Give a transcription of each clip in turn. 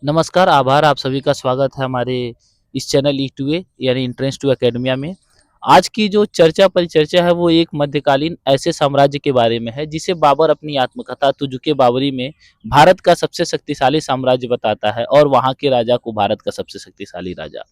नमस्कार, आभार आप सभी का स्वागत है हमारे इस चैनल ई2ए यानी एंट्रेंस टू एकेडमिया में। आज की जो चर्चा परिचर्चा है वो एक मध्यकालीन ऐसे साम्राज्य के बारे में है जिसे बाबर अपनी आत्मकथा तुजुके बाबरी में भारत का सबसे शक्तिशाली साम्राज्य बताता है और वहाँ के राजा को भारत का सबसे शक्तिशाली राजा।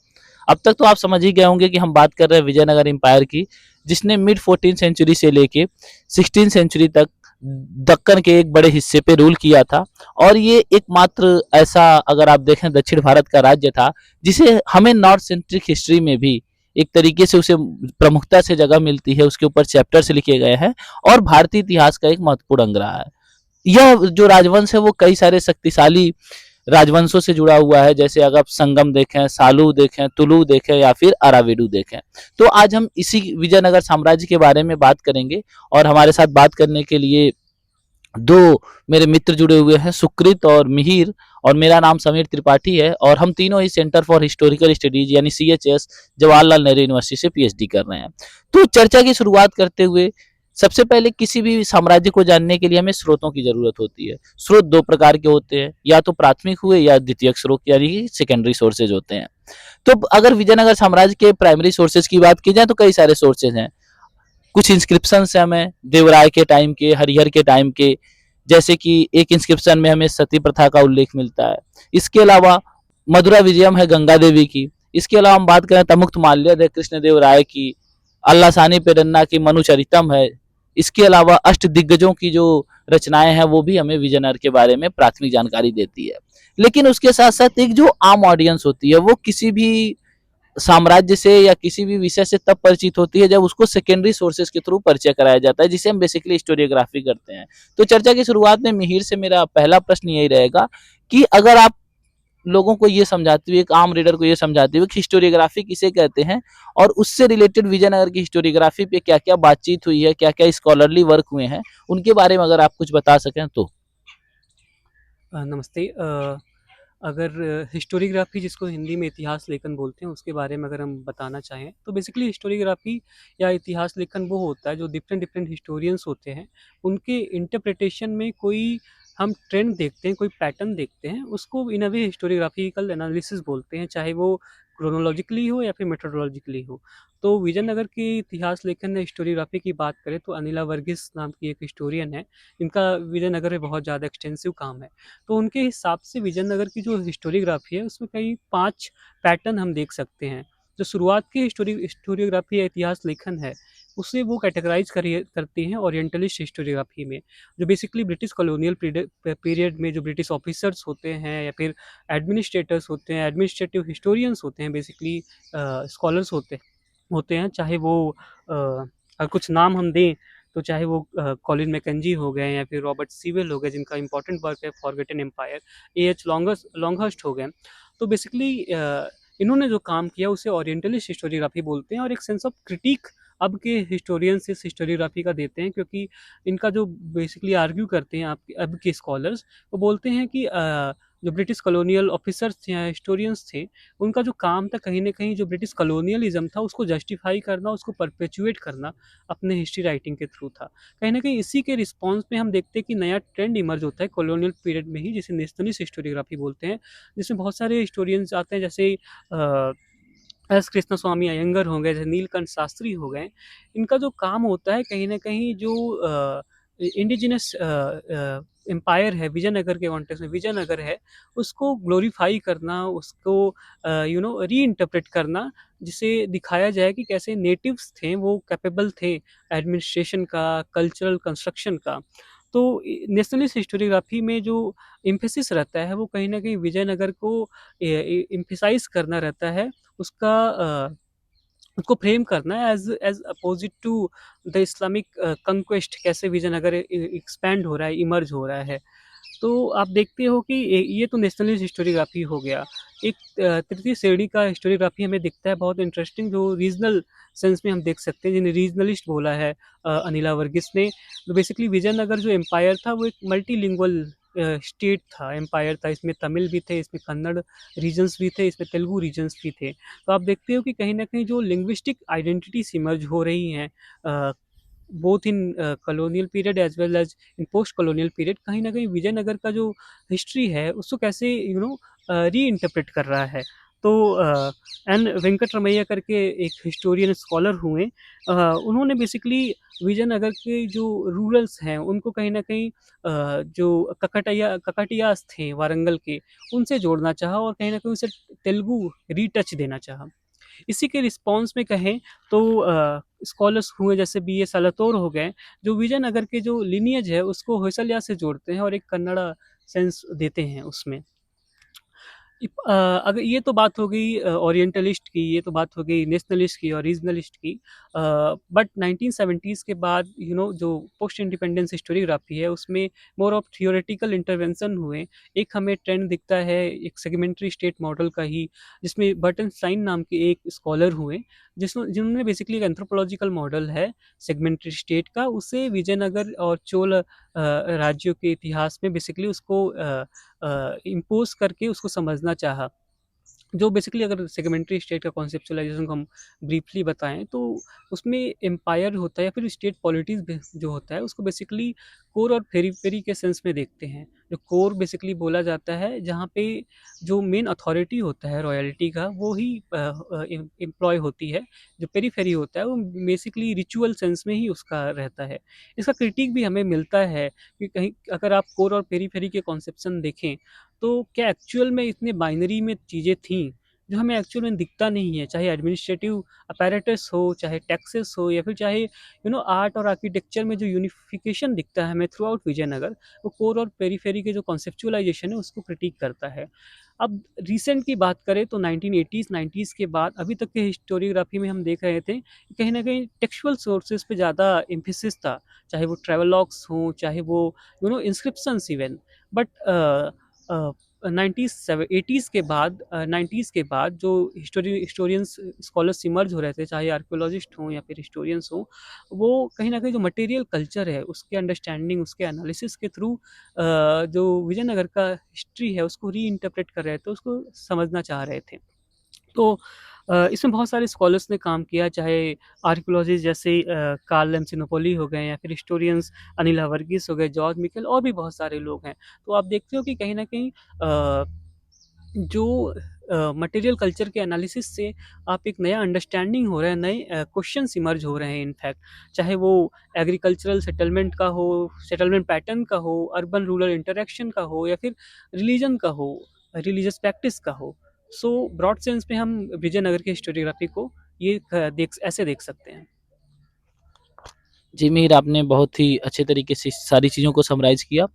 अब तक तो आप समझ ही गए होंगे कि हम बात कर रहे हैं विजयनगर एम्पायर की, जिसने मिड 14 सेंचुरी से लेके 16 सेंचुरी तक दक्कन के एक बड़े हिस्से पे रूल किया था। और ये एकमात्र ऐसा, अगर आप देखें, दक्षिण भारत का राज्य था जिसे हमें नॉर्थ सेंट्रिक हिस्ट्री में भी एक तरीके से उसे प्रमुखता से जगह मिलती है, उसके ऊपर चैप्टर्स लिखे गए हैं और भारतीय इतिहास का एक महत्वपूर्ण अंग रहा है। यह जो राजवंश है वो कई सारे शक्तिशाली राजवंशों से जुड़ा हुआ है, जैसे अगर आप संगम देखें, सालू देखें, तुलु देखें या फिर अराविडू देखें। तो आज हम इसी विजयनगर साम्राज्य के बारे में बात करेंगे और हमारे साथ बात करने के लिए दो मेरे मित्र जुड़े हुए हैं, सुकृत और मिहिर। और मेरा नाम समीर त्रिपाठी है और हम तीनों ही सेंटर फॉर हिस्टोरिकल स्टडीज यानी CHS जवाहरलाल नेहरू यूनिवर्सिटी से PhD कर रहे हैं। तो चर्चा की शुरुआत करते हुए सबसे पहले किसी भी साम्राज्य को जानने के लिए हमें स्रोतों की जरूरत होती है। स्रोत दो प्रकार के होते हैं, या तो प्राथमिक हुए या द्वितीयक स्रोत यानी कि सेकेंडरी सोर्सेज होते हैं। तो अगर विजयनगर साम्राज्य के प्राइमरी सोर्सेज की बात की जाए तो कई सारे सोर्सेज हैं। कुछ इंस्क्रिप्शन है हमें देवराय के टाइम के, हरिहर के टाइम के, जैसे कि एक इंस्क्रिप्शन में हमें सती प्रथा का उल्लेख मिलता है। इसके अलावा मधुरा विजयम है गंगा देवी की। इसके अलावा हम बात करें तमुक्त माल्यद है कृष्णदेव राय की, अल्लासानी पेडन्ना की मनुचरितम है। इसके अलावा अष्ट दिग्गजों की जो रचनाएं हैं वो भी हमें विजयनगर के बारे में प्राथमिक जानकारी देती है। लेकिन उसके साथ साथ एक जो आम ऑडियंस होती है वो किसी भी साम्राज्य से या किसी भी विषय से तब परिचित होती है जब उसको सेकेंडरी सोर्सेज के थ्रू परिचय कराया जाता है, जिसे हम बेसिकली हिस्टोरियोग्राफी करते हैं। तो चर्चा की शुरुआत में मिहिर से मेरा पहला प्रश्न यही रहेगा कि अगर आप लोगों को ये समझाते हुए, एक आम रीडर को ये समझाते हुए कि हिस्टोरियोग्राफी किसे कहते हैं और उससे रिलेटेड विजयनगर की हिस्टोरियोग्राफी पे क्या क्या बातचीत हुई है, क्या क्या स्कॉलरली वर्क हुए हैं, उनके बारे में अगर आप कुछ बता सकें तो। नमस्ते। अगर हिस्टोरियोग्राफी जिसको हिंदी में इतिहास लेखन बोलते हैं उसके बारे में अगर हम बताना चाहें तो बेसिकली हिस्टोरियोग्राफी या इतिहास लेखन वो होता है जो डिफरेंट डिफरेंट हिस्टोरियंस होते हैं उनके इंटरप्रिटेशन में कोई हम ट्रेंड देखते हैं, कोई पैटर्न देखते हैं, उसको इन अ वे हिस्टोरियोग्राफिकल एनालिसिस बोलते हैं, चाहे वो क्रोनोलॉजिकली हो या फिर मेथोडोलॉजिकली हो। तो विजयनगर के इतिहास लेखन हिस्टोरियोग्राफी की बात करें तो अनिला वर्गीस नाम की एक हिस्टोरियन है। इनका विजयनगर में बहुत ज़्यादा एक्सटेंसिव काम है। तो उनके हिसाब से विजयनगर की जो हिस्टोरियोग्राफी है उसमें कई 5 पैटर्न हम देख सकते हैं। जो शुरुआत की हिस्टोरियोग्राफी या इतिहास लेखन है, उसे वो कैटेगराइज़ करती हैं ओरिएंटलिस्ट हिस्टोरियोग्राफी में। जो बेसिकली ब्रिटिश कॉलोनियल पीरियड में जो ब्रिटिश ऑफिसर्स होते हैं या फिर एडमिनिस्ट्रेटर्स होते हैं, एडमिनिस्ट्रेटिव हिस्टोरियंस होते हैं, बेसिकली स्कॉलर्स होते होते हैं, चाहे वो कुछ नाम हम दें तो चाहे वो कॉलिन मैकेंजी हो गए या फिर रॉबर्ट सीवेल हो गए जिनका इंपॉर्टेंट वर्क है फॉरगेटन एम्पायर, एएच लॉन्गहर्स्ट हो गए। तो बेसिकली इन्होंने जो काम किया उसे ओरिएंटलिस्ट हिस्टोरियोग्राफी बोलते हैं और एक सेंस ऑफ क्रिटिक अब के हिस्टोरियंस इस हिस्टोरियोग्राफी का देते हैं, क्योंकि इनका जो बेसिकली आर्ग्यू करते हैं आपके अब के स्कॉलर्स, वो बोलते हैं कि जो ब्रिटिश कॉलोनियल ऑफिसर्स थे या हिस्टोरियंस थे, उनका जो काम था कहीं न कहीं जो ब्रिटिश कॉलोनियलिज़्म था उसको जस्टिफ़ाई करना, उसको परपेचुएट करना अपने हिस्ट्री राइटिंग के थ्रू था। कहीं न कहीं इसी के रिस्पॉन्स में हम देखते हैं कि नया ट्रेंड इमर्ज होता है कॉलोनियल पीरियड में ही, जिसे नेशनलिस्ट हिस्टोरियोग्राफी बोलते हैं, जिसमें बहुत सारे हिस्टोरियंस आते हैं, जैसे अ, एस कृष्णस्वामी अयंगर हो गए, जैसे नीलकंठ शास्त्री हो गए। इनका जो काम होता है कहीं न कहीं जो इंडिजिनस एम्पायर है विजयनगर के कॉन्टेक्स्ट में, विजयनगर है, उसको ग्लोरीफाई करना, उसको रीइंटरप्रेट करना, जिसे दिखाया जाए कि कैसे नेटिव्स थे वो कैपेबल थे एडमिनिस्ट्रेशन का, कल्चरल कंस्ट्रक्शन का। तो नेशनलिस्ट हिस्टोरियोग्राफी में जो एम्फेसिस रहता है वो कहीं न कहीं विजयनगर को एम्फसाइज़ करना रहता है, उसका उसको फ्रेम करना है as as opposite to the Islamic conquest, कैसे विजयनगर एक्सपैंड हो रहा है, इमर्ज हो रहा है। तो आप देखते हो कि ये तो नेशनलिस्ट हिस्टोरियोग्राफी हो गया। एक तृतीय श्रेणी का हिस्टोरियोग्राफी हमें दिखता है बहुत इंटरेस्टिंग, जो रीजनल सेंस में हम देख सकते हैं, जिन्हें रीजनलिस्ट बोला है अनिला वर्गीस ने। तो बेसिकली विजयनगर जो एम्पायर था वो एक मल्टीलिंगुअल स्टेट था, एम्पायर था। इसमें तमिल भी थे, इसमें कन्नड़ रीजन्स भी थे, इसमें तेलुगु रीजन्स भी थे। तो आप देखते हो कि कहीं न कहीं जो लिंग्विस्टिक आइडेंटिटीज़ इमर्ज हो रही हैं both in colonial period as well as in post colonial period, कहीं न कहीं विजयनगर का जो हिस्ट्री है उसको कैसे रीइंटरप्रेट कर रहा है। तो एन वेंकट रमैया करके एक हिस्टोरियन स्कॉलर हुए, उन्होंने बेसिकली विजयनगर के जो रूरल्स हैं उनको कहीं न कहीं जो ककटियास थे वारंगल के, उनसे जोड़ना चाहा और कहीं न कहीं उसे तेलुगु रीटच देना चाहा। इसी के रिस्पॉन्स में कहें तो स्कॉलर्स हुए जैसे बी ए सालातोर हो गए, जो विजयनगर के जो लिनिएज है उसको होयसलिया से जोड़ते हैं और एक कन्नड़ा सेंस देते हैं उसमें। अगर ये तो बात हो गई ओरिएंटलिस्ट की, ये तो बात हो गई नेशनलिस्ट की और रीजनलिस्ट की। बट 1970s के बाद जो पोस्ट इंडिपेंडेंस हिस्टोरियोग्राफी है उसमें मोर ऑफ थियोरेटिकल इंटरवेंशन हुए। एक हमें ट्रेंड दिखता है एक सेगमेंटरी स्टेट मॉडल का ही, जिसमें बर्टनस्टाइन नाम के एक स्कॉलर हुए जिन्होंने बेसिकली एक एंथ्रोपोलॉजिकल मॉडल है सेगमेंटरी स्टेट का, उसे विजयनगर और चोल राज्यों के इतिहास में बेसिकली उसको इम्पोज करके उसको समझना चाहा। जो बेसिकली अगर सेगमेंटरी स्टेट का कॉन्सेप्चुअलाइजेशन को हम ब्रीफली बताएं तो उसमें एम्पायर होता है या फिर स्टेट पॉलिटिक्स जो होता है उसको बेसिकली कोर और पेरीफेरी के सेंस में देखते हैं। जो कोर बेसिकली बोला जाता है जहाँ पे जो मेन अथॉरिटी होता है रॉयल्टी का वो ही एम्प्लॉय होती है। जो पेरीफेरी होता है वो बेसिकली रिचुअल सेंस में ही उसका रहता है। इसका क्रिटिक भी हमें मिलता है कि कहीं अगर आप कोर और पेरीफेरी के कॉन्सेप्शन देखें तो क्या एक्चुअल में इतने बाइनरी में चीज़ें थीं जो हमें एक्चुअल में दिखता नहीं है, चाहे एडमिनिस्ट्रेटिव अपैरेटस हो, चाहे टैक्सेस हो या फिर चाहे आर्ट और आर्किटेक्चर में जो यूनिफिकेशन दिखता है हमें थ्रू आउट विजयनगर, वो कोर और पेरीफेरी के जो कॉन्सेप्चुअलाइजेशन है उसको क्रिटिक करता है। अब रिसेंट की बात करें तो 1980s 90s के बाद अभी तक के हिस्टोरियोग्राफी में हम देख रहे थे कि कहीं ना कहीं टेक्सुअल सोर्सेज पे ज़्यादा एम्फेसिस था, चाहे वो ट्रेवलॉग्स हों, चाहे वो इंस्क्रिप्शंस इवन। बट 1980s के बाद 90s के बाद जो हिस्टोरियंस स्कॉलर्स इमर्ज हो रहे थे, चाहे आर्कियोलॉजिस्ट हों या फिर हिस्टोरियंस हों, वो कहीं ना कहीं जो मटेरियल कल्चर है उसके अंडरस्टैंडिंग उसके एनालिसिस के थ्रू जो विजयनगर का हिस्ट्री है उसको री इंटरप्रेट कर रहे थे, उसको समझना चाह रहे थे। तो इसमें बहुत सारे स्कॉलर्स ने काम किया, चाहे आर्कियोलॉजिस्ट जैसे कार्ल लेम्सिनोपोली हो गए या फिर हिस्टोरियंस अनिल वर्गीस हो गए, जॉर्ज मिकेल और भी बहुत सारे लोग हैं। तो आप देखते हो कि कहीं न कहीं जो मटेरियल कल्चर के एनालिसिस से आप एक नया अंडरस्टैंडिंग हो रहा है, नए क्वेश्चंस इमर्ज हो रहे हैं इनफैक्ट, चाहे वो एग्रीकल्चरल सेटलमेंट का हो, सेटलमेंट पैटर्न का हो, अर्बन रूरल इंटरेक्शन का हो या फिर रिलीजन का हो, रिलीजियस प्रैक्टिस का हो। सो ब्रॉड सेंस में हम विजयनगर की हिस्टोरियोग्राफी को ये देख सकते हैं। जी मीर, आपने बहुत ही अच्छे तरीके से सारी चीज़ों को समराइज़ किया।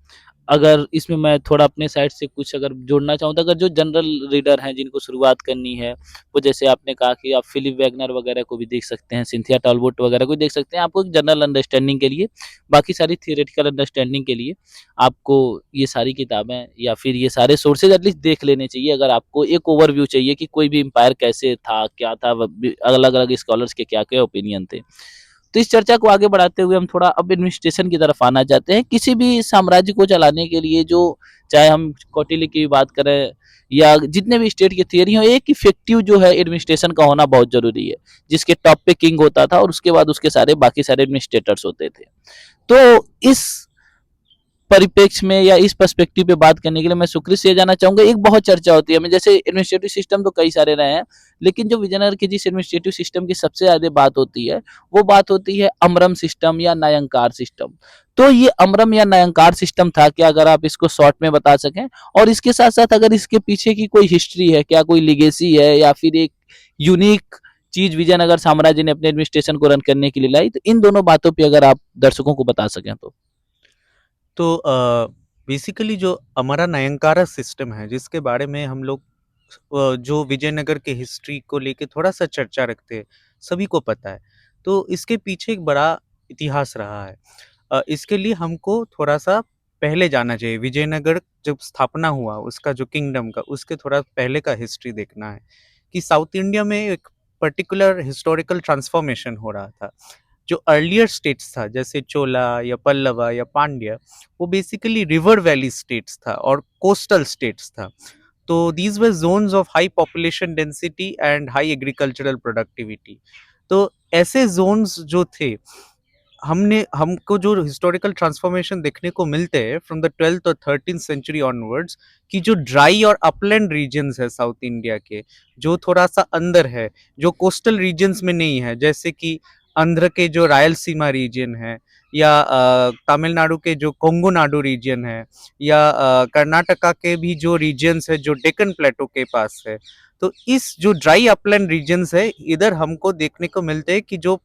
अगर इसमें मैं थोड़ा अपने साइड से कुछ अगर जोड़ना चाहूँ तो अगर जो जनरल रीडर हैं जिनको शुरुआत करनी है, वो जैसे आपने कहा कि आप फिलिप वैगनर वगैरह को भी देख सकते हैं, सिंथिया टॉलबोट वगैरह को देख सकते हैं। आपको एक जनरल अंडरस्टैंडिंग के लिए, बाकी सारी थियोरेटिकल अंडरस्टैंडिंग के लिए आपको ये सारी किताबें या फिर ये सारे सोर्सेज़ एटलीस्ट देख लेने चाहिए। अगर आपको एक ओवरव्यू चाहिए कि कोई भी एम्पायर कैसे था, क्या था, अलग-अलग स्कॉलर्स के क्या-क्या ओपिनियन थे। तो इस चर्चा को आगे बढ़ाते हुए हम थोड़ा अब एडमिनिस्ट्रेशन की तरफ आना चाहते हैं। किसी भी साम्राज्य को चलाने के लिए जो, चाहे हम कौटिल्य की बात करें या जितने भी स्टेट की थियरी हो, एक इफेक्टिव जो है एडमिनिस्ट्रेशन का होना बहुत जरूरी है, जिसके टॉप पे किंग होता था और उसके बाद उसके सारे बाकी सारे एडमिनिस्ट्रेटर्स होते थे। तो इस परिप्रेक्ष्य में या इस पर्सपेक्टिव पे बात करने के लिए मैं सुकृत से जाना चाहूंगा। एक बहुत चर्चा होती है, मैं जैसे एडमिनिस्ट्रेटिव सिस्टम तो कई सारे रहे हैं, लेकिन जो विजयनगर के जिस एडमिनिस्ट्रेटिव सिस्टम की सबसे ज्यादा बात होती है, वो बात होती है अमरम सिस्टम या न्यायंकार सिस्टम। तो ये अमरम या न्यायंकार सिस्टम था क्या, अगर आप इसको शॉर्ट में बता सकें, और इसके साथ साथ अगर इसके पीछे की कोई हिस्ट्री है, क्या कोई लिगेसी है या फिर एक यूनिक चीज विजयनगर साम्राज्य ने अपने एडमिनिस्ट्रेशन को रन करने के लिए लाई, तो इन दोनों बातों पर अगर आप दर्शकों को बता सकें तो। तो बेसिकली जो अमरा नयनकारा सिस्टम है जिसके बारे में हम लोग जो विजयनगर के हिस्ट्री को लेके थोड़ा सा चर्चा रखते हैं, सभी को पता है। तो इसके पीछे एक बड़ा इतिहास रहा है। इसके लिए हमको थोड़ा सा पहले जाना चाहिए। विजयनगर जब स्थापना हुआ उसका जो किंगडम का, उसके थोड़ा पहले का हिस्ट्री देखना है कि साउथ इंडिया में एक पर्टिकुलर हिस्टोरिकल ट्रांसफॉर्मेशन हो रहा था। जो अर्लियर स्टेट्स था जैसे चोला या पल्लवा या पांड्या, वो बेसिकली रिवर वैली स्टेट्स था और कोस्टल स्टेट्स था। तो these were zones of high population density and high agricultural productivity. तो ऐसे जोन्स जो थे हमको जो हिस्टोरिकल ट्रांसफॉर्मेशन देखने को मिलते हैं फ्रॉम द 12th और 13th सेंचुरी ऑनवर्ड्स, कि जो ड्राई और अपलैंड रीजन्स है साउथ इंडिया के, जो थोड़ा सा अंदर है, जो कोस्टल रीजन्स में नहीं है, जैसे कि आंध्र के जो रायलसीमा रीजन है, या तमिलनाडु के जो कोंगू नाडु रीजन है, या कर्नाटका के भी जो रीजन्स है जो डेक्कन प्लेटो के पास है। तो इस जो ड्राई अपलैंड रीजन्स है, इधर हमको देखने को मिलते हैं कि जो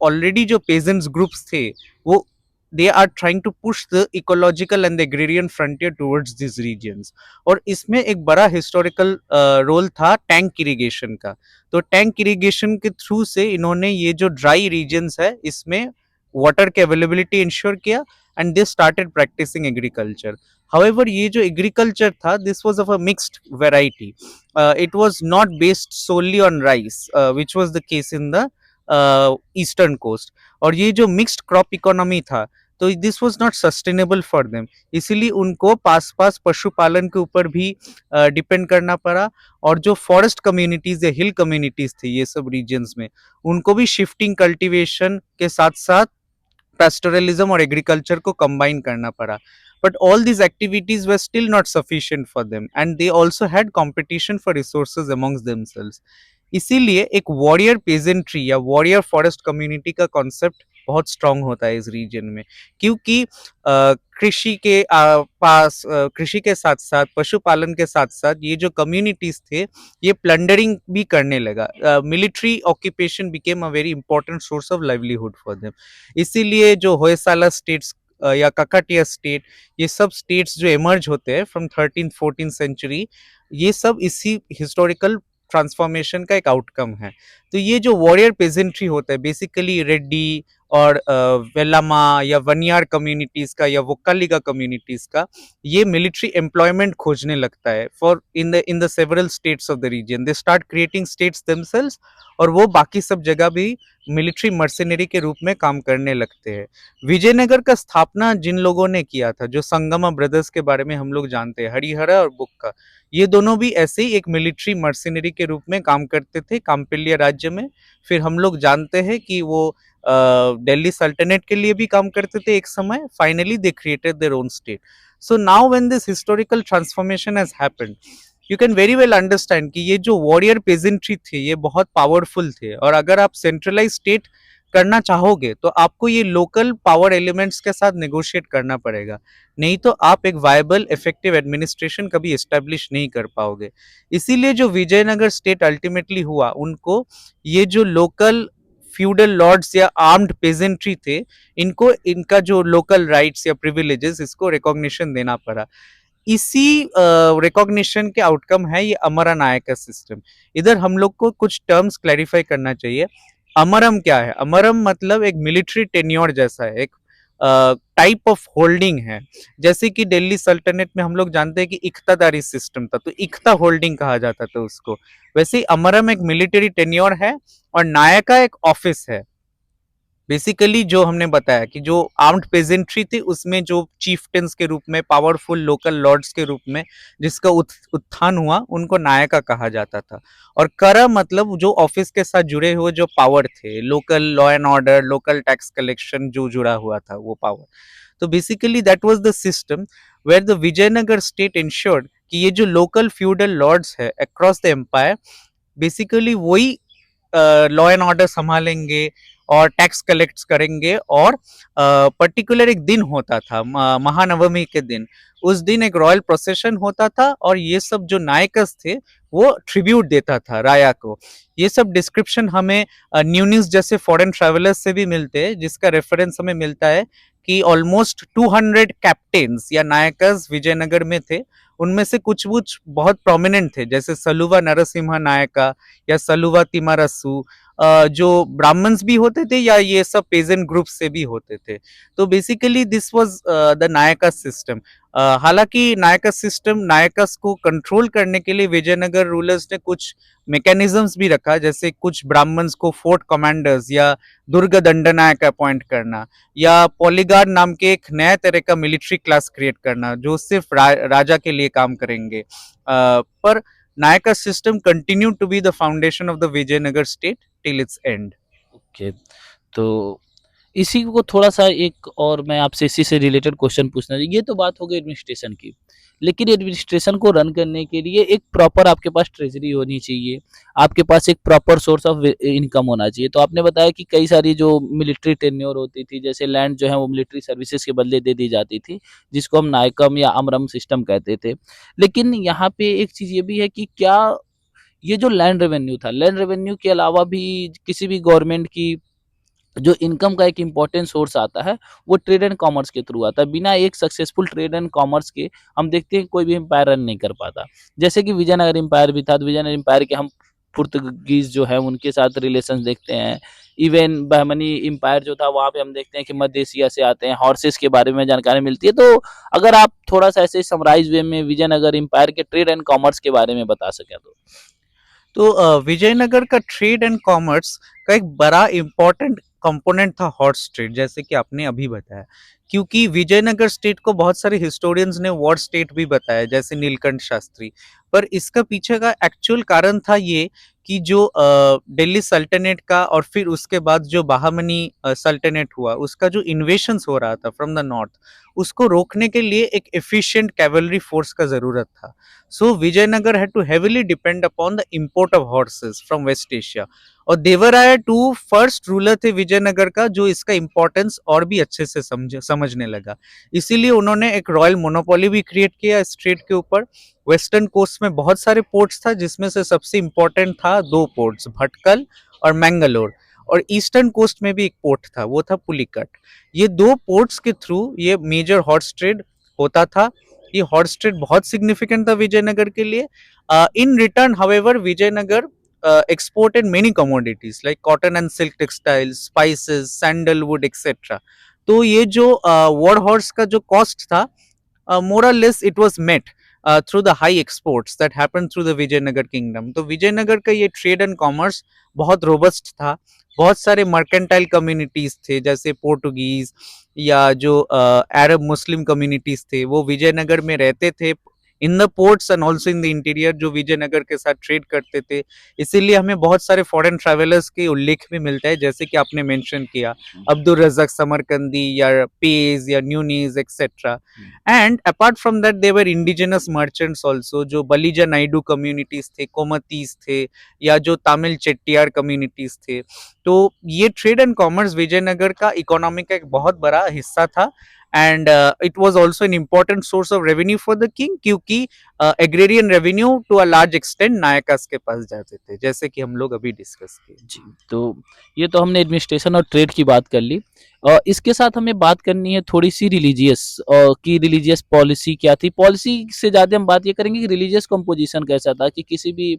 ऑलरेडी जो पेजेंट्स ग्रुप्स थे, वो they are trying to push the ecological and the agrarian frontier towards this regions. और इसमें एक बड़ा हिस्टोरिकल रोल था टैंक इरिगेशन का। तो टैंक इरिगेशन के थ्रू से इन्होंने ये जो ड्राई रीजन्स है इसमें वाटर की अवेलेबिलिटी इंश्योर किया, and they started practising agriculture. However, ये जो एग्रीकल्चर था, this was of a mixed variety. It was not based solely on rice, which was the case in the eastern coast. और ये जो mixed crop economy था, तो this was not sustainable for them, इसीलिए उनको पास पास पशुपालन के ऊपर भी डिपेंड करना पड़ा। और जो फॉरेस्ट कम्युनिटीज या हिल कम्युनिटीज थी ये सब रीजन्स में, उनको भी शिफ्टिंग कल्टीवेशन के साथ साथ पैस्टोरलिज्म और एग्रीकल्चर को कंबाइन करना पड़ा। But all these activities were still not sufficient for them, and they also had competition for resources amongst themselves. इसीलिए एक वॉरियर पेजेंट्री या वॉरियर फॉरेस्ट कम्युनिटी का कॉन्सेप्ट बहुत स्ट्रांग होता है इस रीजन में, क्योंकि कृषि के पास कृषि के साथ साथ पशुपालन के साथ साथ ये जो कम्युनिटीज थे, ये प्लंडरिंग भी करने लगा। Military occupation became a very important source of livelihood for them. इसीलिए जो होयसाला स्टेट्स या काकाटिया स्टेट, ये सब स्टेट्स जो इमर्ज होते हैं फ्रॉम 13th-14th सेंचुरी, ये सब इसी हिस्टोरिकल ट्रांसफॉर्मेशन का एक आउटकम है। तो ये जो वॉरियर पेजेंट्री होता है, बेसिकली रेड्डी और वेलामा या वनियार कम्युनिटीज का या वोक्कालिगा कम्युनिटीज का, ये मिलिट्री एम्प्लॉयमेंट खोजने लगता है for in the several states of the region. They start creating states themselves, और वो बाकी सब जगह भी मिलिट्री मर्सेनरी के रूप में काम करने लगते हैं। विजयनगर का स्थापना जिन लोगों ने किया था, जो संगमा ब्रदर्स के बारे में हम लोग जानते हैं, हरिहरा और बुक्का, ये दोनों भी ऐसे ही एक मिलिट्री मर्सेनरी के रूप में काम करते थे काम्पिल्य राज्य में। फिर हम लोग जानते हैं कि वो दिल्ली सल्तनत के लिए भी काम करते थे एक समय। Finally they created their own state. So now when this historical transformation has happened, you can very well understand कि ये जो वॉरियर पेजेंट्री थे ये बहुत पावरफुल थे, और अगर आप सेंट्रलाइज स्टेट करना चाहोगे तो आपको ये लोकल पावर एलिमेंट्स के साथ नेगोशिएट करना पड़ेगा, नहीं तो आप एक वायबल इफेक्टिव एडमिनिस्ट्रेशन कभी एस्टेब्लिश नहीं कर पाओगे। इसीलिए जो विजयनगर स्टेट अल्टीमेटली हुआ, उनको ये जो लोकल फ्यूडल लॉर्ड्स या आर्म्ड पेजेंट्री थे, इनको इनका जो लोकल राइट्स या प्रिविलेजेस, इसको रिकॉग्निशन देना पड़ा। इसी रिकॉग्निशन के आउटकम है ये अमरा नायका सिस्टम। इधर हम लोग को कुछ टर्म्स क्लैरिफाई करना चाहिए। अमरम क्या है? अमरम मतलब एक मिलिट्री टेन्योर जैसा है, एक टाइप ऑफ होल्डिंग है। जैसे कि दिल्ली सल्तनत में हम लोग जानते हैं कि इख्तादारी सिस्टम था, तो इख्ता होल्डिंग कहा जाता था उसको। वैसे ही अमरम एक मिलिट्री टेन्योर है, और नायका एक ऑफिस है। बेसिकली जो हमने बताया कि जो आर्म्ड पेजेंट्री थी, उसमें जो चीफटेंस के रूप में, पावरफुल लोकल लॉर्ड्स के रूप में जिसका उत्थान हुआ, उनको नायका कहा जाता था। और करा मतलब जो ऑफिस के साथ जुड़े हुए जो पावर थे, local law and order, local tax collection जो जुड़ा हुआ था, वो पावर। तो basically that was the system where the Vijayanagara state ensured कि ये जो लोकल फ्यूडल लॉर्ड्स है अक्रॉस द एम्पायर, बेसिकली वही लॉ एंड ऑर्डर संभालेंगे और टैक्स कलेक्ट करेंगे। और पर्टिकुलर एक दिन होता था, महानवमी के दिन, उस दिन एक रॉयल प्रोसेशन होता था, और ये सब जो नायकस थे वो ट्रिब्यूट देता था राया को। ये सब डिस्क्रिप्शन हमें न्यूनीज जैसे फॉरेन ट्रैवलर्स से भी मिलते हैं, जिसका रेफरेंस हमें मिलता है कि ऑलमोस्ट 200 कैप्टेन्स या नायकस विजयनगर में थे। उनमें से कुछ कुछ बहुत प्रोमिनेंट थे, जैसे सलुवा नरसिम्हा नायका या सलुवा तिमारसु, जो ब्राह्मण्स भी होते थे या ये सब पेजेंट ग्रुप से भी होते थे। तो basically this was the Nykaa system. हालांकि नायका सिस्टम, नायकस को कंट्रोल करने के लिए विजयनगर रूलर्स ने कुछ मैकेनिज्म्स भी रखा, जैसे कुछ ब्राह्मण्स को फोर्ट कमांडर्स या दुर्ग दंडनायक अपॉइंट करना, या पॉलीगार्ड नाम के एक नया तरह का मिलिट्री क्लास क्रिएट करना जो सिर्फ राजा के लिए काम करेंगे। पर Nykaa system continued to be the foundation of the Vijayanagar state till its end. Okay. तो इसी को थोड़ा-सा एक और मैं आपसे इसी से रिलेटेड क्वेश्चन पूछना ये तो बात हो गई एडमिनिस्ट्रेशन की। लेकिन एडमिनिस्ट्रेशन को रन करने के लिए एक प्रॉपर आपके पास ट्रेज़री होनी चाहिए, आपके पास एक प्रॉपर सोर्स ऑफ इनकम होना चाहिए। तो आपने बताया कि कई सारी जो मिलिट्री टेन्योर होती थी, जैसे लैंड जो है वो मिलिट्री सर्विसेज़ के बदले दे दी जाती थी, जिसको हम नायकम या अमरम सिस्टम कहते थे। लेकिन यहाँ पे एक चीज़ ये भी है कि क्या ये जो लैंड रेवेन्यू था, लैंड रेवेन्यू के अलावा भी किसी भी गवर्नमेंट की जो इनकम का एक इम्पोर्टेंट सोर्स आता है, वो ट्रेड एंड कॉमर्स के थ्रू आता है। बिना एक सक्सेसफुल ट्रेड एंड कॉमर्स के हम देखते हैं कोई भी एम्पायर रन नहीं कर पाता। जैसे कि विजयनगर एम्पायर भी था, तो विजयनगर एम्पायर के हम पुर्तगीज़ जो है उनके साथ रिलेशंस देखते हैं। इवन बहमनी एम्पायर जो था वहाँ पे हम देखते हैं कि मध्य एशिया से आते हैं, हॉर्सेस के बारे में जानकारी मिलती है। तो अगर आप थोड़ा-सा ऐसे समराइज़ वे में विजयनगर एम्पायर के ट्रेड एंड कॉमर्स के बारे में बता सकें तो? तो विजयनगर का ट्रेड एंड कॉमर्स का एक बड़ा इम्पोर्टेंट कंपोनेंट था हॉर्स ट्रेड, जैसे कि आपने अभी बताया। क्योंकि विजयनगर स्टेट को बहुत सारे हिस्टोरियंस ने वॉर स्टेट भी बताया, जैसे नीलकंठ शास्त्री। पर इसका पीछे का एक्चुअल कारण था ये कि जो दिल्ली सल्तनत का और फिर उसके बाद जो बहामनी सल्तनत हुआ, उसका जो इन्वेशंस हो रहा था फ्रॉम द नॉर्थ, उसको रोकने के लिए एक एफिशिएंट कैवलरी फोर्स का जरूरत था। So Vijayanagar had to heavily depend upon the import of horses from West Asia. और देवराय टू फर्स्ट रूलर थे विजयनगर का, जो इसका इम्पोर्टेंस और भी अच्छे से समझने लगा। इसीलिए उन्होंने एक रॉयल मोनोपोली भी क्रिएट किया इस ट्रेड के ऊपर। वेस्टर्न कोस्ट में बहुत सारे पोर्ट्स था, जिसमें से सबसे इम्पोर्टेंट था दो पोर्ट्स, भटकल और मैंगलोर। और ईस्टर्न कोस्ट में भी एक पोर्ट था, वो था पुलिकट। ये दो पोर्ट्स के थ्रू ये मेजर हॉर्स ट्रेड होता था। ये हॉर्स ट्रेड बहुत सिग्निफिकेंट था विजयनगर के लिए। In return however Vijayanagara exported many commodities like cotton and silk textiles, spices, sandalwood etc. तो ये जो war horse का जो cost था, more or less it was met through the high exports that happened through the Vijayanagar kingdom. तो विजयनगर का ये trade and commerce बहुत रोबस्ट था। बहुत सारे मर्केंटाइल कम्युनिटीज थे, जैसे पोर्टुगीज या जो अरब मुस्लिम कम्युनिटीज थे, वो विजयनगर में रहते थे in the ports and also in the interior, जो विजयनगर के साथ ट्रेड करते थे। इसीलिए हमें बहुत सारे फॉरेन ट्रैवलर्स के उल्लेख भी मिलता है, जैसे कि आपने मेंशन किया अब्दुल रज़ाक समरकंदी या पेज या Nunes etcetera. And apart from that there were indigenous merchants also, जो बलिजा नायडू कम्युनिटीज थे, कोमतीज थे, या जो तमिल चेट्टियार कम्युनिटीज थे। तो ये ट्रेड एंड कॉमर्स विजयनगर का इकोनॉमी का एक बहुत बड़ा हिस्सा था। And it was also an important source of revenue for the king, क्योंकि agrarian revenue to a large extent Nayakas के पास जाते थे, जैसे कि हम लोग अभी डिस्कस किए। जी, तो ये तो हमने एडमिनिस्ट्रेशन और ट्रेड की बात कर ली। इसके साथ हमें बात करनी है थोड़ी-सी रिलीजियस कि रिलीजियस पॉलिसी क्या थी? पॉलिसी से ज़्यादा हम बात ये करेंगे कि रिलीजियस कंपोज़िशन कैसा था कि किसी भी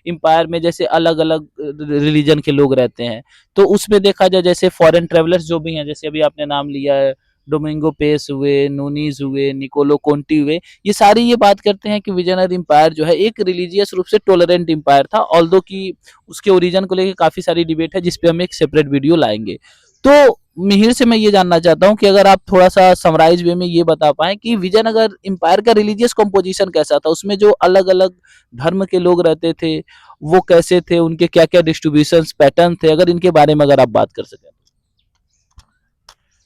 एम्पायर में जैसे अलग-अलग रिलीजन के लोग रहते हैं। तो उसमें देखा जाए जैसे फॉरेन ट्रैवलर्स जो भी हैं, जैसे अभी आपने नाम लिया है, डोमिंगो पेस हुए, नूनीज़ हुए, निकोलो कोंटी हुए, ये सारे ये बात करते हैं कि विजयनगर एम्पायर जो है एक रिलीजियस रूप से टॉलरेंट एम्पायर था, ऑल्दो कि उसके ओरिजिन को लेके काफ़ी सारी डिबेट है, जिस पे हम एक सेपरेट वीडियो लाएँगे। तो मिहिर से मैं ये जानना चाहता हूँ कि अगर आप थोड़ा-सा समराइज़ वे में ये बता पाएँ कि विजयनगर एम्पायर का रिलीजियस कंपोज़िशन कैसा था? उसमें जो अलग-अलग धर्म के लोग रहते थे, वो कैसे थे? उनके क्या-क्या डिस्ट्रीब्यूशंस पैटर्न थे? अगर इनके बारे में अगर आप बात कर सकें।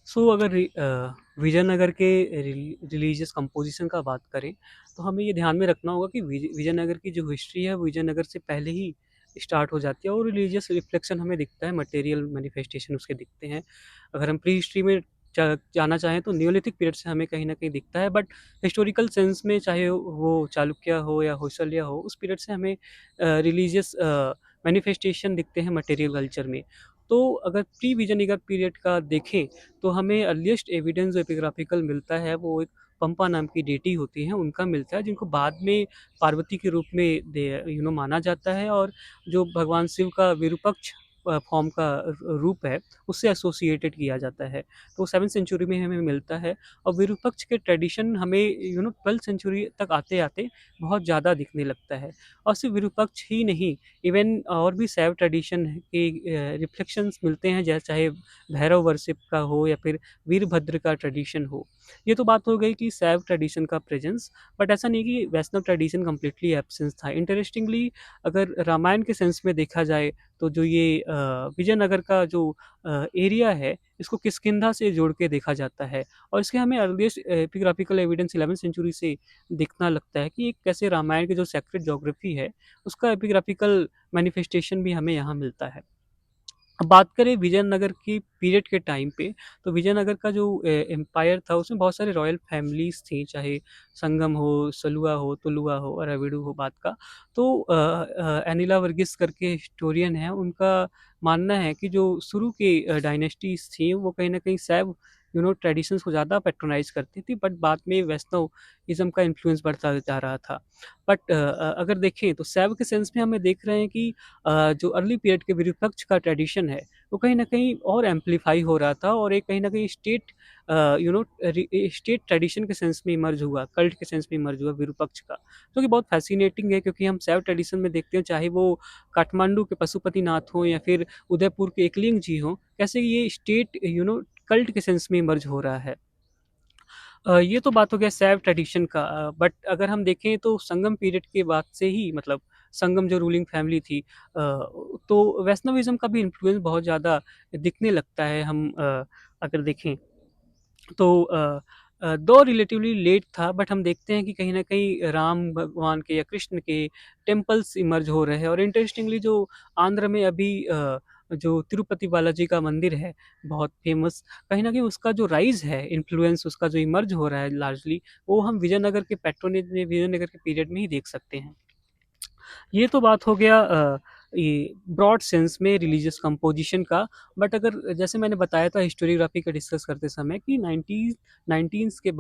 सो अगर विजयनगर के रिलीजियस कंपोजिशन का बात करें, तो हमें ये ध्यान में रखना होगा कि विजयनगर की जो हिस्ट्री है, विजयनगर से पहले ही स्टार्ट हो जाती है और रिलीजियस रिफ्लेक्शन हमें दिखता है, मटेरियल मैनिफेस्टेशन उसके दिखते हैं। अगर हम प्री हिस्ट्री में जाना चाहें तो नियोलिथिक पीरियड से हमें कहीं ना कहीं दिखता है, बट हिस्टोरिकल सेंस में चाहे वो चालुक्य हो या होयसल्या हो, उस पीरियड से हमें रिलीजियस मैनिफेस्टेशन दिखते हैं मटेरियल कल्चर में। तो अगर प्री विजयनगर पीरियड का देखें, तो हमें अर्लीस्ट एविडेंस जो एपिग्राफिकल मिलता है, वो एक पंपा नाम की डेटी होती हैं उनका मिलता है, जिनको बाद में पार्वती के रूप में माना जाता है, और जो भगवान शिव का विरूपक्ष फॉर्म का रूप है, उससे एसोसिएटेड किया जाता है। तो 7वीं सेंचुरी में हमें मिलता है, और विरूपक्ष के ट्रेडिशन हमें 12th सेंचुरी तक आते आते बहुत ज़्यादा दिखने लगता है। और सिर्फ विरूपक्ष ही नहीं, इवन और भी शैव ट्रेडिशन के रिफ्लेक्शंस मिलते हैं, जैसे चाहे भैरव वर्शिप का हो या फिर वीरभद्र का ट्रेडिशन हो। ये तो बात हो गई कि सैव ट्रेडिशन का प्रेजेंस, बट ऐसा नहीं कि वैष्णव ट्रेडिशन कंप्लीटली एब्सेंस था। इंटरेस्टिंगली अगर रामायण के सेंस में देखा जाए तो जो ये विजयनगर का जो एरिया है, इसको किष्किंधा से जोड़ के देखा जाता है और इसके हमें अर्लीस्ट एपिग्राफिकल एविडेंस 11वीं सेंचुरी से दिखना लगता है कि एक कैसे रामायण की जो सेक्रेड ज्योग्राफी है, उसका एपिग्राफिकल मैनिफेस्टेशन भी हमें यहाँ मिलता है। अब बात करें विजयनगर की पीरियड के टाइम पे, तो विजयनगर का जो एम्पायर था उसमें बहुत सारे रॉयल फैमिलीज़ थी, चाहे संगम हो, सलुआ हो, तुलुआ हो और अविडू हो बात का। तो एनिला वर्गीस करके हिस्टोरियन हैं, उनका मानना है कि जो शुरू के डायनेस्टीज़ थी वो कहीं न कहीं सैव ट्रेडिशंस को ज़्यादा पैट्रोनाइज़ करती थी, बट बाद में वैष्णविज़्म का इन्फ्लुएंस बढ़ता जा रहा था। बट अगर देखें तो सैव के सेंस में हमें देख रहे हैं कि जो अर्ली पीरियड के विरूपाक्ष का ट्रेडिशन है, वो कहीं न कहीं और एम्प्लीफाई हो रहा था और एक कहीं न कहीं स्टेट ट्रेडिशन के सेंस में इमर्ज हुआ, कल्ट के सेंस में इमर्ज हुआ विरूपाक्ष का, जो कि बहुत फ़ैसिनेटिंग है क्योंकि हम शैव ट्रेडिशन में देखते हैं, चाहे वो काठमांडू के पशुपतिनाथ हों या फिर उदयपुर के एकलिंग जी हों, कैसे ये स्टेट कल्ट के सेंस में इमर्ज हो रहा है। ये तो बात हो गया सैव ट्रेडिशन का, बट अगर हम देखें तो संगम पीरियड के बाद से ही मतलब संगम जो रूलिंग फैमिली थी, तो वैष्णविज़्म का भी इन्फ्लुएंस बहुत ज़्यादा दिखने लगता है। हम अगर देखें तो दो रिलेटिवली लेट था, बट हम देखते हैं कि कहीं न कहीं राम भगवान के या कृष्ण के टेम्पल्स इमर्ज हो रहे हैं और इंटरेस्टिंगली जो आंध्र में अभी जो तिरुपति बालाजी का मंदिर है, बहुत फेमस, कहीं न कहीं उसका जो राइज़ है, इन्फ्लुएंस उसका जो इमर्ज हो रहा है लार्जली, वो हम विजयनगर के पैट्रोनेज में, विजयनगर के पीरियड में ही देख सकते हैं। ये तो बात हो गया ये ब्रॉड सेंस में रिलीजियस कंपोजिशन का, बट अगर जैसे मैंने बताया था हिस्टोरियोग्राफी का डिस्कस करते समय कि 1990s के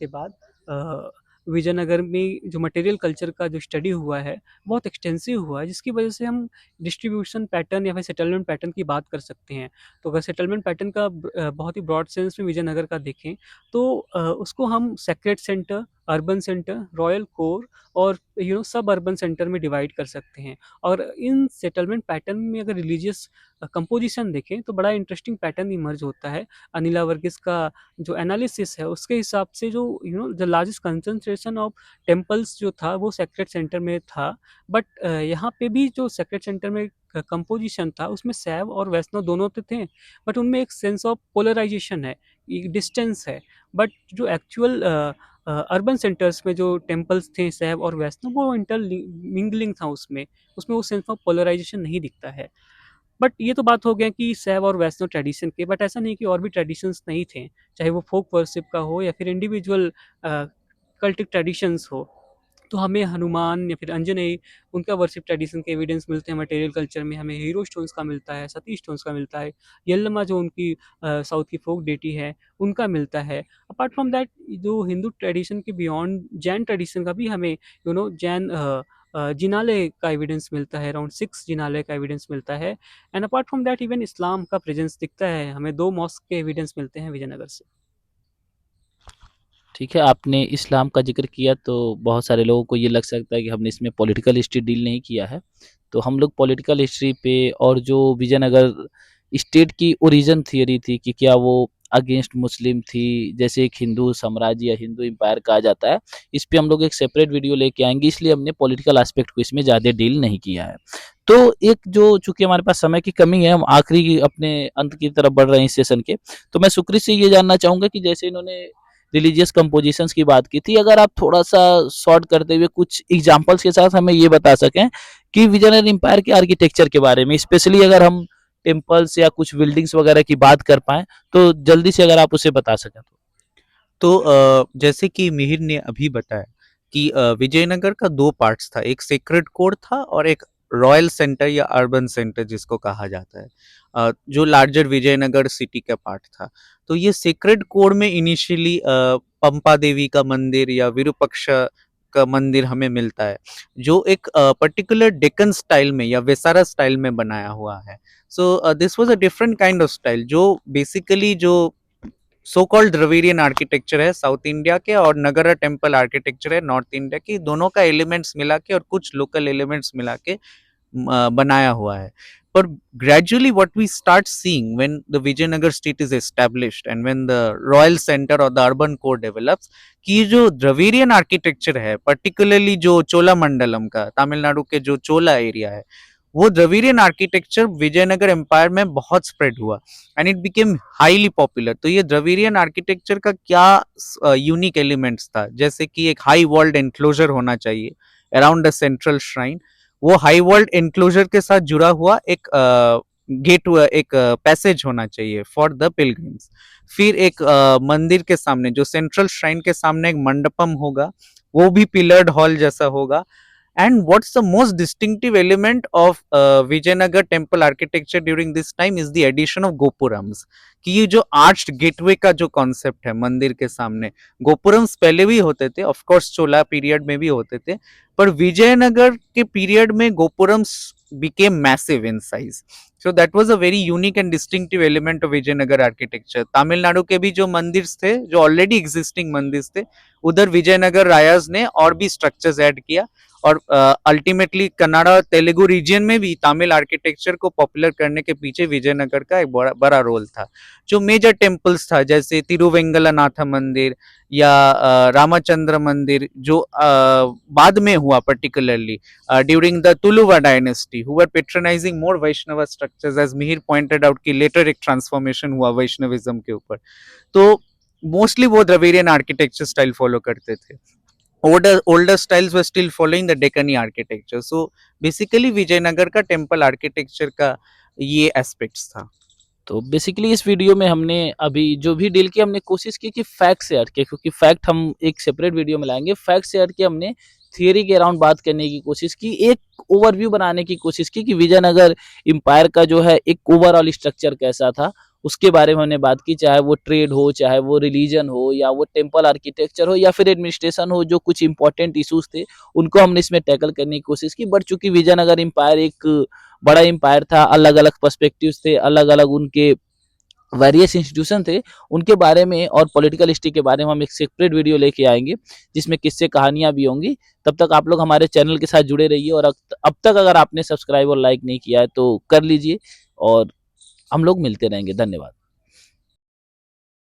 बाद विजयनगर में जो मटेरियल कल्चर का जो स्टडी हुआ है, बहुत एक्सटेंसिव हुआ है, जिसकी वजह से हम डिस्ट्रीब्यूशन पैटर्न या फिर सेटलमेंट पैटर्न की बात कर सकते हैं। तो अगर सेटलमेंट पैटर्न का बहुत ही ब्रॉड सेंस में विजयनगर का देखें, तो उसको हम sacred centre, urban centre, royal core और सब अर्बन सेंटर में डिवाइड कर सकते हैं। और इन सेटलमेंट पैटर्न में अगर रिलीजियस कंपोजिशन देखें तो बड़ा इंटरेस्टिंग पैटर्न इमर्ज होता है। अनिला वर्गीस का जो एनालिसिस है उसके हिसाब से जो the largest concentration of temples जो था वो सेक्रेट सेंटर में था, बट यहाँ पे भी जो सेक्रेट सेंटर में कंपोजिशन था उसमें शैव और वैष्णव दोनों तो थे, बट उनमें एक सेंस ऑफ पोलराइजेशन है, एक डिस्टेंस है। बट जो एक्चुअल अर्बन सेंटर्स में जो टेम्पल्स थे शैव और वैष्णव, वो मिंगलिंग था उसमें, उसमें वो सेंस ऑफ पोलराइजेशन नहीं दिखता है। बट ये तो बात हो गया कि शैव और वैष्णव ट्रेडिशन के, बट ऐसा नहीं कि और भी ट्रेडिशंस नहीं थे, चाहे वो फोक वर्शिप का हो या फिर इंडिविजुअल कल्टिक ट्रेडिशंस हो। तो हमें हनुमान या फिर अंजनेय, उनका वर्शिप ट्रेडिशन के एविडेंस मिलते हैं मटेरियल कल्चर में, हमें हीरो स्टोन्स का मिलता है, सती स्टोन्स का मिलता है, यल्लमा जो उनकी साउथ की फोक डेटी है उनका मिलता है। अपार्ट फ्रॉम दैट जो हिंदू ट्रेडिशन के बियॉन्ड जैन ट्रेडिशन का भी हमें जैन जिनालय का एविडेंस मिलता है, अराउंड 6 जिनालय का एविडेंस मिलता है। And apart from that even Islam का प्रेजेंस दिखता है, हमें 2 मॉस्क के एविडेंस मिलते हैं विजयनगर से। ठीक है, आपने इस्लाम का ज़िक्र किया तो बहुत सारे लोगों को ये लग सकता है कि हमने इसमें पॉलिटिकल हिस्ट्री डील नहीं किया है। तो हम लोग पॉलिटिकल हिस्ट्री पे और जो विजयनगर स्टेट की ओरिजिन थियरी थी कि क्या वो अगेंस्ट मुस्लिम थी, जैसे एक हिंदू साम्राज्य या हिंदू एम्पायर कहा जाता है, इस पे हम लोग एक सेपरेट वीडियो लेके आएँगे, इसलिए हमने पॉलिटिकल एस्पेक्ट को इसमें ज़्यादा डील नहीं किया है। तो एक जो चूँकि हमारे पास समय की कमी है, हम आखिरी अपने अंत की तरफ बढ़ रहे हैं इस सेशन के, तो मैं सुकृत से ये जानना चाहूँगा कि जैसे इन्होंने रिलीजियस कंपोजिशंस की बात की थी, अगर आप थोड़ा-सा शॉर्ट करते हुए कुछ एग्जांपल्स के साथ हमें ये बता सकें कि विजयनगर एम्पायर के आर्किटेक्चर के बारे में, स्पेशली अगर हम टेम्पल्स या कुछ बिल्डिंग्स वगैरह की बात कर पाएँ, तो जल्दी से अगर आप उसे बता सकें तो? तो जैसे कि मिहिर ने अभी बताया कि विजयनगर का 2 पार्ट्स था, एक सेक्रेड कोर था और एक रॉयल सेंटर या अर्बन सेंटर जिसको कहा जाता है, जो लार्जर विजयनगर सिटी का पार्ट था। तो ये सेक्रेड कोर में इनिशियली पंपा देवी का मंदिर या विरूपाक्ष का मंदिर हमें मिलता है, जो एक पर्टिकुलर डेक्कन स्टाइल में या वेसारा स्टाइल में बनाया हुआ है। So this was a different kind of style जो बेसिकली जो सो कॉल्ड द्रविडियन आर्किटेक्चर है साउथ इंडिया के और नगरा टेम्पल आर्किटेक्चर है नॉर्थ इंडिया की, दोनों का एलिमेंट्स मिला के और कुछ लोकल एलिमेंट्स मिला के बनाया हुआ है। But gradually, what we start seeing when the Vijayanagar state is established and when the royal center or the urban core develops, कि ये जो द्रविडियन आर्किटेक्चर है, particularly जो चोला मंडलम का, तमिलनाडु के जो चोला एरिया है, वो द्रविडियन आर्किटेक्चर विजयनगर एम्पायर में बहुत स्प्रेड हुआ and it became highly popular. तो ये द्रविडियन आर्किटेक्चर का क्या यूनिक एलिमेंट्स था, जैसे कि एक हाई वॉल्ड एनक्लोजर होना चाहिए अराउंड द सेंट्रल श्राइन, वो हाई वॉल्ड एनक्लोजर के साथ जुड़ा हुआ एक गेट एक पैसेज होना चाहिए फॉर द पिलग्रिम्स। फिर एक मंदिर के सामने जो सेंट्रल श्राइन के सामने एक मंडपम होगा, वो भी पिलर्ड हॉल जैसा होगा। And what's the most distinctive element of Vijayanagar temple architecture during this time is the addition of gopurams, कि ये जो आर्च्ड गेटवे का जो कॉन्सेप्ट है मंदिर के सामने, गोपुरम्स पहले भी होते थे, ऑफ कोर्स चोला पीरियड में भी होते थे, पर विजयनगर के पीरियड में gopurams became massive in size. So that was a very unique and distinctive element of Vijayanagar architecture. Tamil Nadu के भी जो मंदिर थे, जो ऑलरेडी एग्जिस्टिंग मंदिर थे, उधर विजयनगर रायाज ने और भी स्ट्रक्चर्स ऐड किया और अल्टीमेटली कन्नाडा तेलुगु रीजन में भी तमिल आर्किटेक्चर को पॉपुलर करने के पीछे विजयनगर का एक बड़ा रोल था। जो मेजर टेम्पल्स था जैसे तिरुवेंगलनाथ मंदिर या रामचंद्र मंदिर, जो बाद में हुआ particularly during the Tuluva dynasty, who were patronising more Vaishnava structures, as Mihir pointed out कि लेटर एक ट्रांसफॉर्मेशन हुआ वैष्णविज्म के ऊपर। तो मोस्टली वो द्रविडियन आर्किटेक्चर स्टाइल फॉलो करते थे। older styles were still following the Deccani architecture. So basically Vijayanagar का टेम्पल आर्किटेक्चर का ये एस्पेक्ट्स था। तो बेसिकली इस वीडियो में हमने अभी जो भी डील की, हमने कोशिश की कि फैक्ट से हट के, क्योंकि फैक्ट हम एक सेपरेट वीडियो में लाएंगे, फैक्ट से हट के हमने थियरी के अराउंड बात करने की कोशिश की, एक ओवरव्यू बनाने की कोशिश की कि विजयनगर एम्पायर का जो है एक ओवरऑल स्ट्रक्चर कैसा था, उसके बारे में हमने बात की। चाहे वो ट्रेड हो, चाहे वो रिलीजन हो, या वो टेम्पल आर्किटेक्चर हो, या फिर एडमिनिस्ट्रेशन हो, जो कुछ इंपॉर्टेंट इशूज थे उनको हमने इसमें टैकल करने की कोशिश की। बट चूंकि विजयनगर एम्पायर एक बड़ा एम्पायर था, अलग अलग पर्सपेक्टिव्स थे, अलग अलग उनके वेरियस इंस्टीट्यूशन थे, उनके बारे में और पॉलिटिकल हिस्ट्री के बारे में हम एक सेपरेट वीडियो लेके आएंगे जिसमें किस्से कहानियां भी होंगी। तब तक आप लोग हमारे चैनल के साथ जुड़े रहिए, और अब तक अगर आपने सब्सक्राइब और लाइक नहीं किया है तो कर लीजिए, और हम लोग मिलते रहेंगे। धन्यवाद।